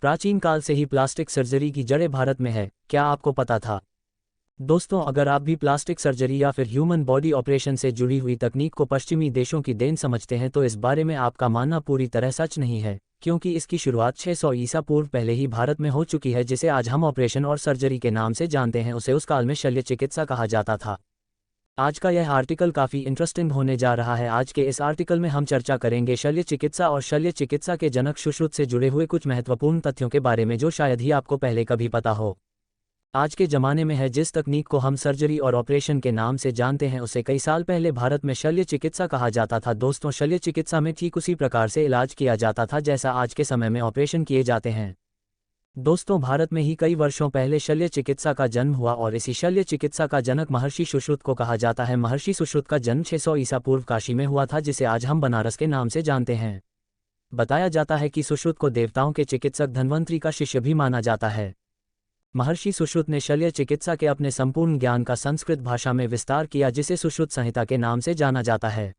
प्राचीन काल से ही प्लास्टिक सर्जरी की जड़ें भारत में है, क्या आपको पता था? दोस्तों, अगर आप भी प्लास्टिक सर्जरी या फिर ह्यूमन बॉडी ऑपरेशन से जुड़ी हुई तकनीक को पश्चिमी देशों की देन समझते हैं तो इस बारे में आपका मानना पूरी तरह सच नहीं है, क्योंकि इसकी शुरुआत 600 ईसा पूर्व पहले ही भारत में हो चुकी है। जिसे आज हम ऑपरेशन और सर्जरी के नाम से जानते हैं, उसे उस काल में शल्य चिकित्सा कहा जाता था। आज का यह आर्टिकल काफ़ी इंटरेस्टिंग होने जा रहा है। आज के इस आर्टिकल में हम चर्चा करेंगे शल्य चिकित्सा और शल्य चिकित्सा के जनक सुश्रुत से जुड़े हुए कुछ महत्वपूर्ण तथ्यों के बारे में जो शायद ही आपको पहले कभी पता हो। आज के ज़माने में है जिस तकनीक को हम सर्जरी और ऑपरेशन के नाम से जानते हैं, उसे कई साल पहले भारत में शल्य चिकित्सा कहा जाता था। दोस्तों, शल्य चिकित्सा में ठीक उसी प्रकार से इलाज किया जाता था जैसा आज के समय में ऑपरेशन किए जाते हैं। दोस्तों, भारत में ही कई वर्षों पहले शल्य चिकित्सा का जन्म हुआ और इसी शल्य चिकित्सा का जनक महर्षि सुश्रुत को कहा जाता है। महर्षि सुश्रुत का जन्म 600 ईसा पूर्व काशी में हुआ था, जिसे आज हम बनारस के नाम से जानते हैं। बताया जाता है कि सुश्रुत को देवताओं के चिकित्सक धन्वंतरि का शिष्य भी माना जाता है। महर्षि सुश्रुत ने शल्य चिकित्सा के अपने संपूर्ण ज्ञान का संस्कृत भाषा में विस्तार किया, जिसे सुश्रुत संहिता के नाम से जाना जाता है।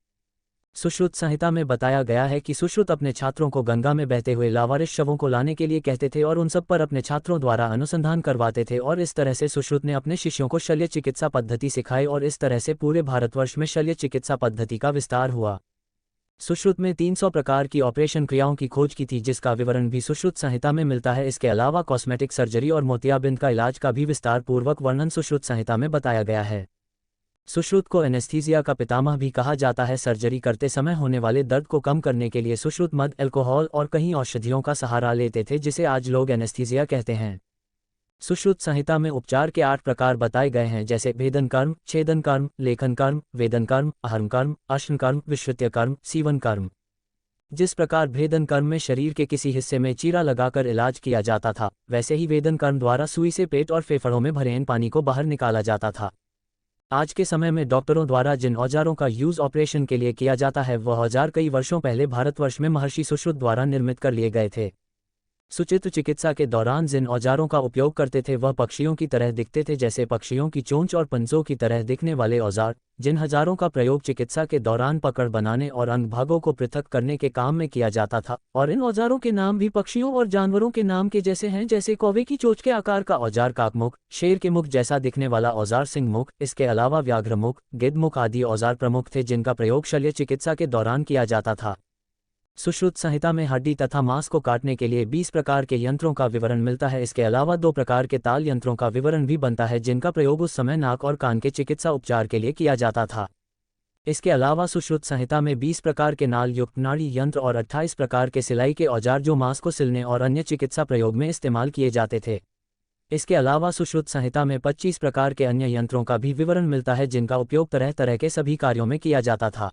सुश्रुत संहिता में बताया गया है कि सुश्रुत अपने छात्रों को गंगा में बहते हुए लावारिस शवों को लाने के लिए कहते थे और उन सब पर अपने छात्रों द्वारा अनुसंधान करवाते थे, और इस तरह से सुश्रुत ने अपने शिष्यों को शल्य चिकित्सा पद्धति सिखाई और इस तरह से पूरे भारतवर्ष में शल्य चिकित्सा पद्धति का विस्तार हुआ। सुश्रुत में 300 प्रकार की ऑपरेशन क्रियाओं की खोज की थी, जिसका विवरण भी सुश्रुत संहिता में मिलता है। इसके अलावा कॉस्मेटिक सर्जरी और मोतियाबिंद का इलाज का भी विस्तार पूर्वक वर्णन सुश्रुत संहिता में बताया गया है। सुश्रुत को एनेस्थीसिया का पितामह भी कहा जाता है। सर्जरी करते समय होने वाले दर्द को कम करने के लिए सुश्रुत मद, अल्कोहल और कई औषधियों का सहारा लेते थे, जिसे आज लोग एनेस्थीसिया कहते हैं। सुश्रुत संहिता में उपचार के 8 प्रकार बताए गए हैं, जैसे भेदन कर्म, छेदन कर्म, लेखन कर्म, वेदन कर्म, अहर्म कर्म, अश्न कर्म, विश्रुत्य कर्म, सीवन कर्म। जिस प्रकार भेदन कर्म में शरीर के किसी हिस्से में चीरा लगाकर इलाज किया जाता था, वैसे ही वेदन कर्म द्वारा सुई से पेट और फेफड़ों में भरे पानी को बाहर निकाला जाता था। आज के समय में डॉक्टरों द्वारा जिन औजारों का यूज ऑपरेशन के लिए किया जाता है, वह औजार कई वर्षों पहले भारतवर्ष में महर्षि सुश्रुत द्वारा निर्मित कर लिए गए थे। सुचित्र चिकित्सा के दौरान जिन औजारों का उपयोग करते थे वह पक्षियों की तरह दिखते थे, जैसे पक्षियों की चोंच और पंजों की तरह दिखने वाले औजार। जिन हजारों का प्रयोग चिकित्सा के दौरान पकड़ बनाने और अंग भागों को पृथक करने के काम में किया जाता था, और इन औजारों के नाम भी पक्षियों और जानवरों के नाम के जैसे हैं, जैसे कौवे की चोंच के आकार का औजार काकमुख, शेर के मुख जैसा दिखने वाला औजार सिंह मुख, इसके अलावा व्याघ्र मुख, गिद्ध मुख आदि औजार प्रमुख थे जिनका प्रयोग शल्य चिकित्सा के दौरान किया जाता था। सुश्रुत संहिता में हड्डी तथा मांस को काटने के लिए 20 प्रकार के यंत्रों का विवरण मिलता है। इसके अलावा 2 प्रकार के ताल यंत्रों का विवरण भी बनता है, जिनका प्रयोग उस समय नाक और कान के चिकित्सा उपचार के लिए किया जाता था। इसके अलावा सुश्रुत संहिता में 20 प्रकार के नाल युक्त नाड़ी यंत्र और 28 प्रकार के सिलाई के औजार जो मांस को सिलने और अन्य चिकित्सा प्रयोग में इस्तेमाल किए जाते थे। इसके अलावा सुश्रुत संहिता में 25 प्रकार के अन्य यंत्रों का भी विवरण मिलता है, जिनका उपयोग तरह तरह के सभी कार्यों में किया जाता था।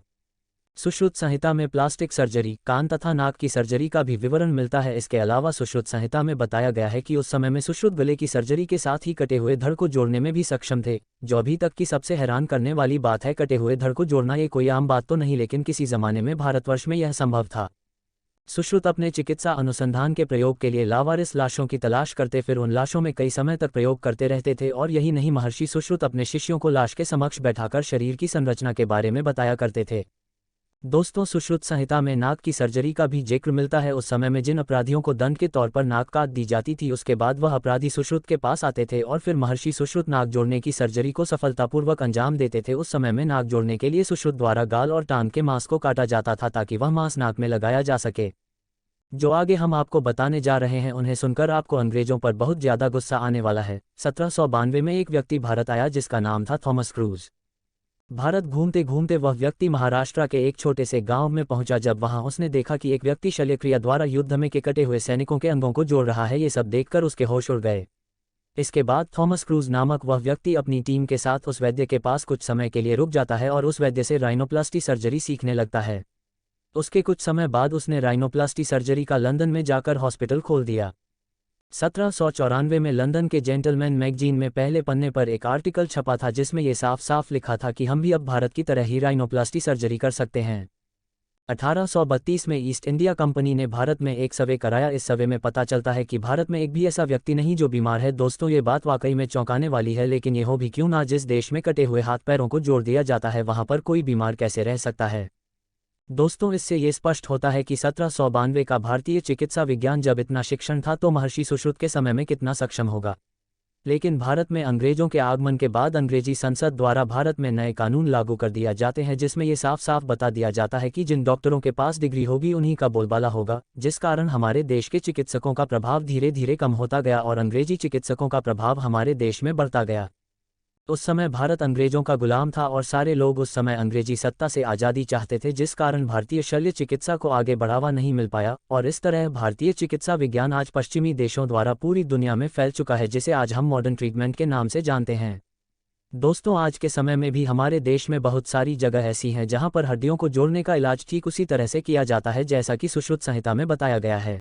सुश्रुत संहिता में प्लास्टिक सर्जरी, कान तथा नाक की सर्जरी का भी विवरण मिलता है। इसके अलावा सुश्रुत संहिता में बताया गया है कि उस समय में सुश्रुत गले की सर्जरी के साथ ही कटे हुए धड़ को जोड़ने में भी सक्षम थे, जो अभी तक की सबसे हैरान करने वाली बात है। कटे हुए धड़ को जोड़ना ये कोई आम बात तो नहीं, लेकिन किसी जमाने में भारतवर्ष में यह संभव था। सुश्रुत अपने चिकित्सा अनुसंधान के प्रयोग के लिए लावारिस लाशों की तलाश करते, फिर उन लाशों में कई समय तक प्रयोग करते रहते थे। और यही नहीं, महर्षि सुश्रुत अपने शिष्यों को लाश के समक्ष बैठाकर शरीर की संरचना के बारे में बताया करते थे। दोस्तों, सुश्रुत संहिता में नाक की सर्जरी का भी जिक्र मिलता है। उस समय में जिन अपराधियों को दंड के तौर पर नाक काट दी जाती थी, उसके बाद वह अपराधी सुश्रुत के पास आते थे और फिर महर्षि सुश्रुत नाक जोड़ने की सर्जरी को सफलतापूर्वक अंजाम देते थे। उस समय में नाक जोड़ने के लिए सुश्रुत द्वारा गाल और टांग के मांस को काटा जाता था ताकि वह मांस नाक में लगाया जा सके। जो आगे हम आपको बताने जा रहे हैं, उन्हें सुनकर आपको अंग्रेजों पर बहुत ज्यादा गुस्सा आने वाला है। 1792 में एक व्यक्ति भारत आया जिसका नाम था थॉमस क्रूज। भारत घूमते घूमते वह व्यक्ति महाराष्ट्र के एक छोटे से गांव में पहुंचा। जब वहां उसने देखा कि एक व्यक्ति शल्यक्रिया द्वारा युद्ध में के कटे हुए सैनिकों के अंगों को जोड़ रहा है, ये सब देखकर उसके होश उड़ गए। इसके बाद थॉमस क्रूज नामक वह व्यक्ति अपनी टीम के साथ उस वैद्य के पास कुछ समय के लिए रुक जाता है और उस वैद्य से राइनोप्लास्टी सर्जरी सीखने लगता है। उसके कुछ समय बाद उसने राइनोप्लास्टी सर्जरी का लंदन में जाकर हॉस्पिटल खोल दिया। 1794 में लंदन के जेंटलमैन मैगजीन में पहले पन्ने पर एक आर्टिकल छपा था जिसमें यह साफ साफ लिखा था कि हम भी अब भारत की तरह ही राइनोप्लास्टी सर्जरी कर सकते हैं। 1832 में ईस्ट इंडिया कंपनी ने भारत में एक सर्वे कराया। इस सर्वे में पता चलता है कि भारत में एक भी ऐसा व्यक्ति नहीं जो बीमार है। दोस्तों, ये बात वाकई में चौंकाने वाली है, लेकिन ये हो भी क्यों ना, जिस देश में कटे हुए हाथ पैरों को जोड़ दिया जाता है वहां पर कोई बीमार कैसे रह सकता है। दोस्तों, इससे ये स्पष्ट होता है कि 1792 का भारतीय चिकित्सा विज्ञान जब इतना शिक्षण था तो महर्षि सुश्रुत के समय में कितना सक्षम होगा। लेकिन भारत में अंग्रेजों के आगमन के बाद अंग्रेजी संसद द्वारा भारत में नए कानून लागू कर दिया जाते हैं, जिसमें ये साफ साफ बता दिया जाता है कि जिन डॉक्टरों के पास डिग्री होगी उन्हीं का बोलबाला होगा, जिस कारण हमारे देश के चिकित्सकों का प्रभाव धीरे धीरे कम होता गया और अंग्रेजी चिकित्सकों का प्रभाव हमारे देश में बढ़ता गया। उस समय भारत अंग्रेजों का गुलाम था और सारे लोग उस समय अंग्रेजी सत्ता से आज़ादी चाहते थे, जिस कारण भारतीय शल्य चिकित्सा को आगे बढ़ावा नहीं मिल पाया और इस तरह भारतीय चिकित्सा विज्ञान आज पश्चिमी देशों द्वारा पूरी दुनिया में फैल चुका है, जिसे आज हम मॉडर्न ट्रीटमेंट के नाम से जानते हैं। दोस्तों, आज के समय में भी हमारे देश में बहुत सारी जगह ऐसी हैं जहां पर हड्डियों को जोड़ने का इलाज ठीक उसी तरह से किया जाता है जैसा कि सुश्रुत संहिता में बताया गया है।